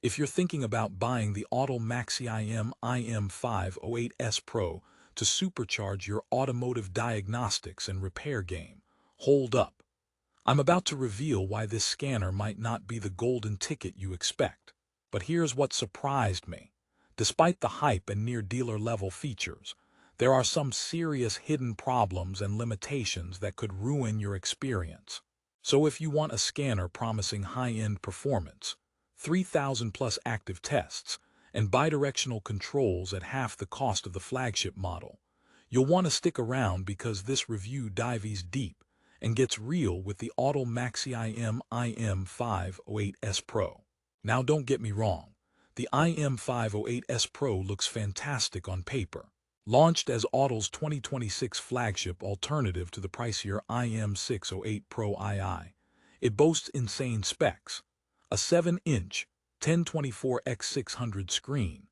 If you're thinking about buying the Autel MaxiIM IM508S Pro to supercharge your automotive diagnostics and repair game, hold up. I'm about to reveal why this scanner might not be the golden ticket you expect. But here's what surprised me. Despite the hype and near dealer-level features, there are some serious hidden problems and limitations that could ruin your experience. So if you want a scanner promising high-end performance, 3,000 plus active tests, and bidirectional controls at half the cost of the flagship model, you'll want to stick around because this review dives deep and gets real with the Autel MaxiIM IM508S Pro. Now don't get me wrong, the IM508S Pro looks fantastic on paper. Launched as Autel's 2026 flagship alternative to the pricier IM608 Pro II, it boasts insane specs: a 7-inch 1024x600 screen,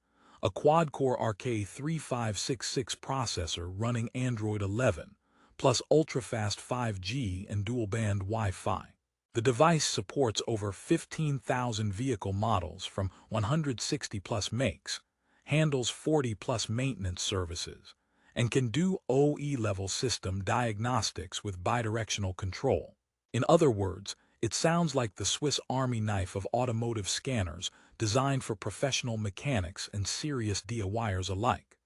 a quad-core RK3566 processor running Android 11, plus ultra-fast 5G and dual-band Wi-Fi. The device supports over 15,000 vehicle models from 160-plus makes, handles 40-plus maintenance services, and can do OE-level system diagnostics with bidirectional control. In other words, it sounds like the Swiss Army knife of automotive scanners designed for professional mechanics and serious DIYers alike.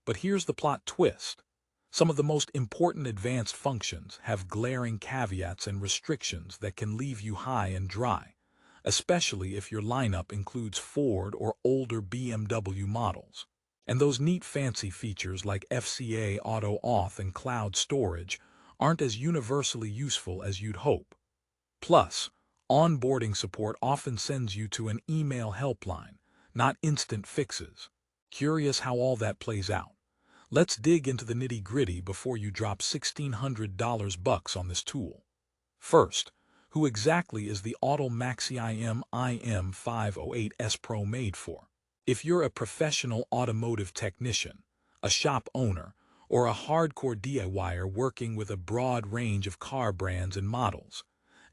But here's the plot twist. Some of the most important advanced functions have glaring caveats and restrictions that can leave you high and dry, especially if your lineup includes Ford or older BMW models. And those neat fancy features like FCA Auto Auth and cloud storage aren't as universally useful as you'd hope. Plus, onboarding support often sends you to an email helpline, not instant fixes. Curious how all that plays out? Let's dig into the nitty-gritty before you drop $1,600 on this tool. First, who exactly is the Autel MaxiIM IM508S Pro made for? If you're a professional automotive technician, a shop owner, or a hardcore DIYer working with a broad range of car brands and models,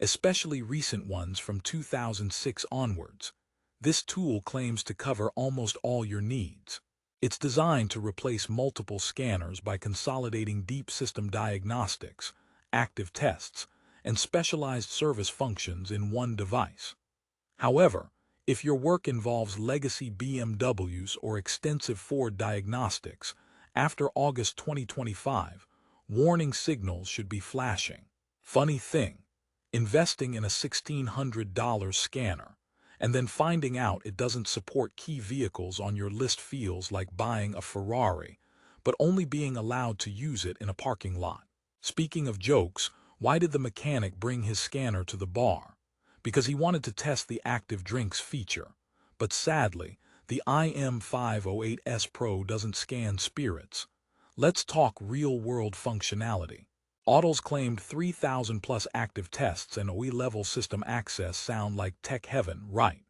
especially recent ones from 2006 onwards, this tool claims to cover almost all your needs. It's designed to replace multiple scanners by consolidating deep system diagnostics, active tests, and specialized service functions in one device. However, if your work involves legacy BMWs or extensive Ford diagnostics, after August 2025, warning signals should be flashing. Funny thing, investing in a $1,600 scanner and then finding out it doesn't support key vehicles on your list feels like buying a Ferrari, but only being allowed to use it in a parking lot. Speaking of jokes, why did the mechanic bring his scanner to the bar? Because he wanted to test the active drinks feature. But sadly, the IM508S Pro doesn't scan spirits. Let's talk real-world functionality. Autel's claimed 3,000 plus active tests and OE-level system access sound like tech heaven, right?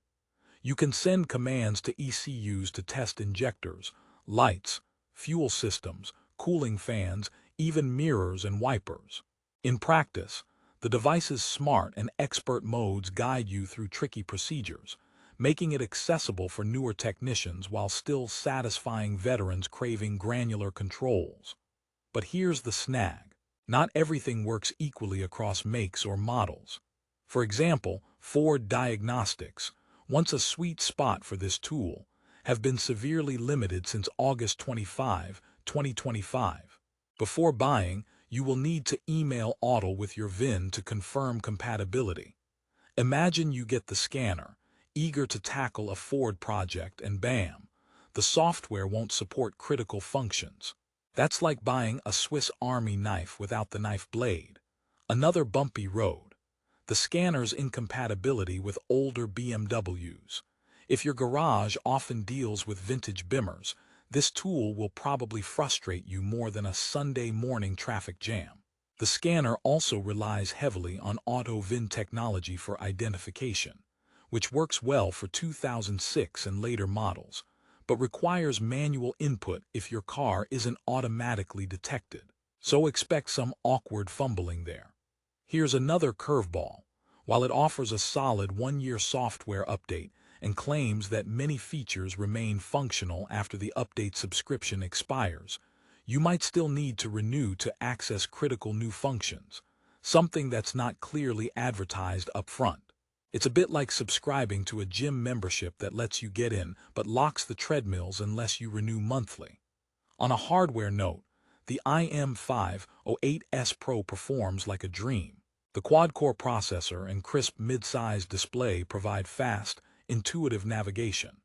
You can send commands to ECUs to test injectors, lights, fuel systems, cooling fans, even mirrors and wipers. In practice, the device's smart and expert modes guide you through tricky procedures, making it accessible for newer technicians while still satisfying veterans craving granular controls. But here's the snag. Not everything works equally across makes or models. For example, Ford diagnostics, once a sweet spot for this tool, have been severely limited since August 25, 2025. Before buying, you will need to email Autel with your VIN to confirm compatibility. Imagine you get the scanner, eager to tackle a Ford project, and bam, the software won't support critical functions. That's like buying a Swiss Army knife without the knife blade. Another bumpy road. The scanner's incompatibility with older BMWs. If your garage often deals with vintage Bimmers, this tool will probably frustrate you more than a Sunday morning traffic jam. The scanner also relies heavily on auto VIN technology for identification, which works well for 2006 and later models, but requires manual input if your car isn't automatically detected. So expect some awkward fumbling there. Here's another curveball. While it offers a solid 1-year software update and claims that many features remain functional after the update subscription expires, you might still need to renew to access critical new functions, something that's not clearly advertised upfront. It's a bit like subscribing to a gym membership that lets you get in but locks the treadmills unless you renew monthly. On a hardware note, the IM508S Pro performs like a dream. The quad-core processor and crisp mid-size display provide fast, intuitive navigation.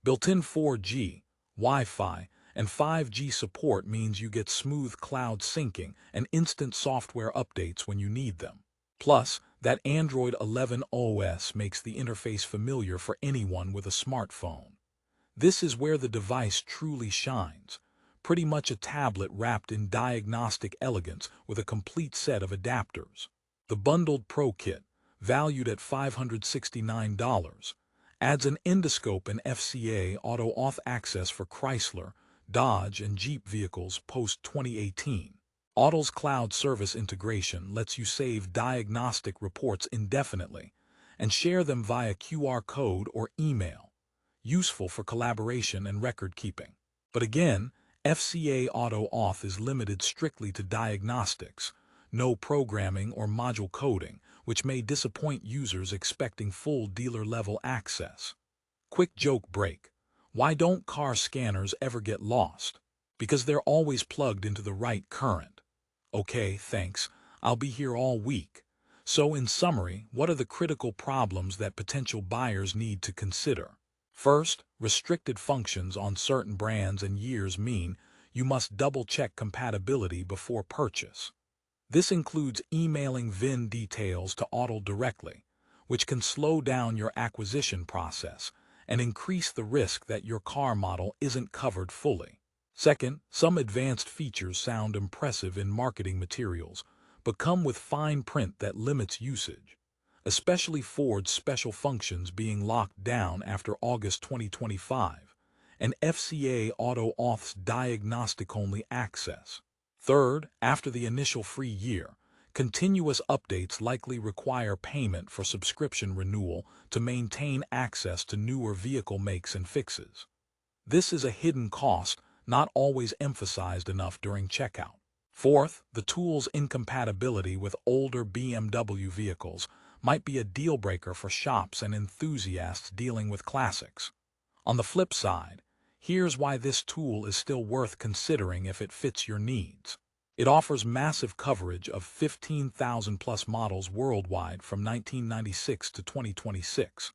Built-in 4G, Wi-Fi, and 5G support means you get smooth cloud syncing and instant software updates when you need them. Plus, that Android 11 OS makes the interface familiar for anyone with a smartphone. This is where the device truly shines, pretty much a tablet wrapped in diagnostic elegance with a complete set of adapters. The bundled Pro Kit, valued at $569, adds an endoscope and FCA auto-auth access for Chrysler, Dodge, and Jeep vehicles post-2018. Autel's cloud service integration lets you save diagnostic reports indefinitely and share them via QR code or email, useful for collaboration and record keeping. But again, FCA auto-auth is limited strictly to diagnostics, no programming or module coding, which may disappoint users expecting full dealer-level access. Quick joke break. Why don't car scanners ever get lost? Because they're always plugged into the right current. Okay, thanks. I'll be here all week. So in summary, what are the critical problems that potential buyers need to consider? First, restricted functions on certain brands and years mean you must double-check compatibility before purchase. This includes emailing VIN details to Autel directly, which can slow down your acquisition process and increase the risk that your car model isn't covered fully. Second, some advanced features sound impressive in marketing materials, but come with fine print that limits usage, especially Ford's special functions being locked down after August 2025, and FCA auto-auth's diagnostic-only access. Third, after the initial free year, continuous updates likely require payment for subscription renewal to maintain access to newer vehicle makes and fixes. This is a hidden cost not always emphasized enough during checkout. Fourth, the tool's incompatibility with older BMW vehicles might be a deal-breaker for shops and enthusiasts dealing with classics. On the flip side, here's why this tool is still worth considering if it fits your needs. It offers massive coverage of 15,000-plus models worldwide from 1996 to 2026,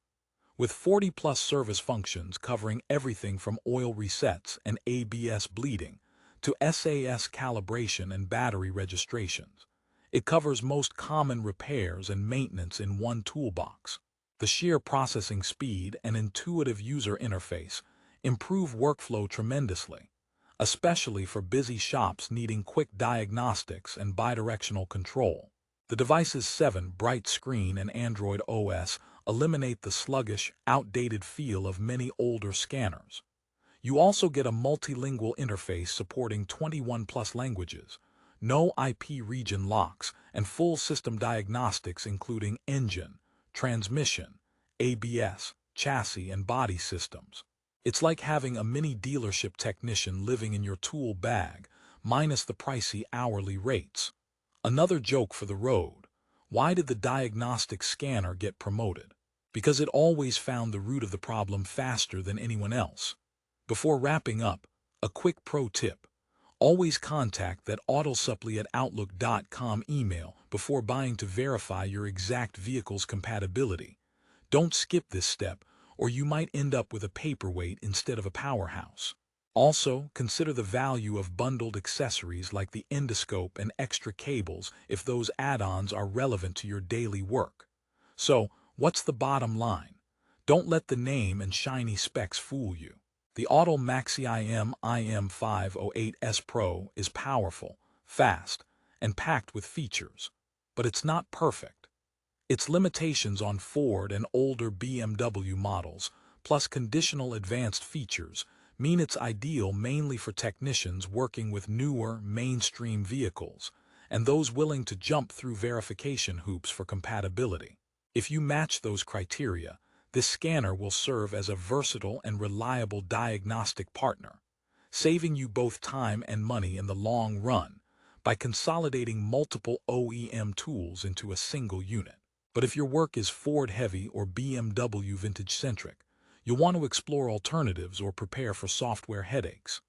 with 40-plus service functions covering everything from oil resets and ABS bleeding to SAS calibration and battery registrations. It covers most common repairs and maintenance in one toolbox. The sheer processing speed and intuitive user interface improve workflow tremendously, especially for busy shops needing quick diagnostics and bidirectional control. The device's 7-bright screen and Android OS eliminate the sluggish, outdated feel of many older scanners. You also get a multilingual interface supporting 21-plus languages, no IP region locks, and full system diagnostics including engine, transmission, ABS, chassis, and body systems. It's like having a mini dealership technician living in your tool bag, minus the pricey hourly rates. Another joke for the road. Why did the diagnostic scanner get promoted? Because it always found the root of the problem faster than anyone else. Before wrapping up, a quick pro tip. Always contact that autosupply@outlook.com email before buying to verify your exact vehicle's compatibility. Don't skip this step, or you might end up with a paperweight instead of a powerhouse. Also, consider the value of bundled accessories like the endoscope and extra cables if those add-ons are relevant to your daily work. So, what's the bottom line? Don't let the name and shiny specs fool you. The Autel MaxiIM IM508S Pro is powerful, fast, and packed with features, but it's not perfect. Its limitations on Ford and older BMW models, plus conditional advanced features, mean it's ideal mainly for technicians working with newer, mainstream vehicles, and those willing to jump through verification hoops for compatibility. If you match those criteria, This scanner will serve as a versatile and reliable diagnostic partner, saving you both time and money in the long run by consolidating multiple OEM tools into a single unit. But if your work is Ford-heavy or BMW vintage-centric, you'll want to explore alternatives or prepare for software headaches.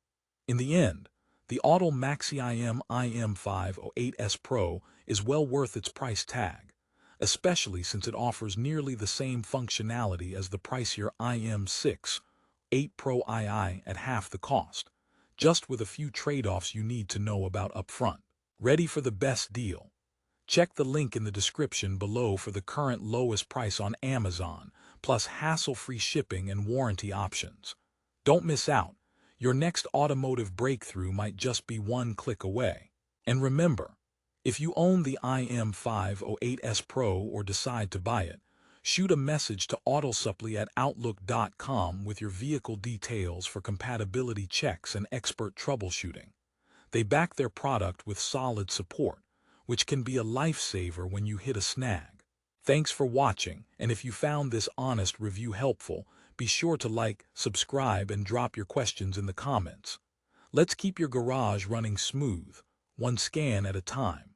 In the end, the Autel MaxiIM IM508S Pro is well worth its price tag, especially since it offers nearly the same functionality as the pricier IM6 8 Pro II at half the cost, just with a few trade-offs you need to know about upfront. Ready for the best deal? Check the link in the description below for the current lowest price on Amazon, plus hassle-free shipping and warranty options. Don't miss out. Your next automotive breakthrough might just be one click away. And remember, if you own the IM508S Pro or decide to buy it, shoot a message to autosupply@outlook.com with your vehicle details for compatibility checks and expert troubleshooting. They back their product with solid support, which can be a lifesaver when you hit a snag. Thanks for watching, and if you found this honest review helpful, be sure to like, subscribe, and drop your questions in the comments. Let's keep your garage running smooth, one scan at a time.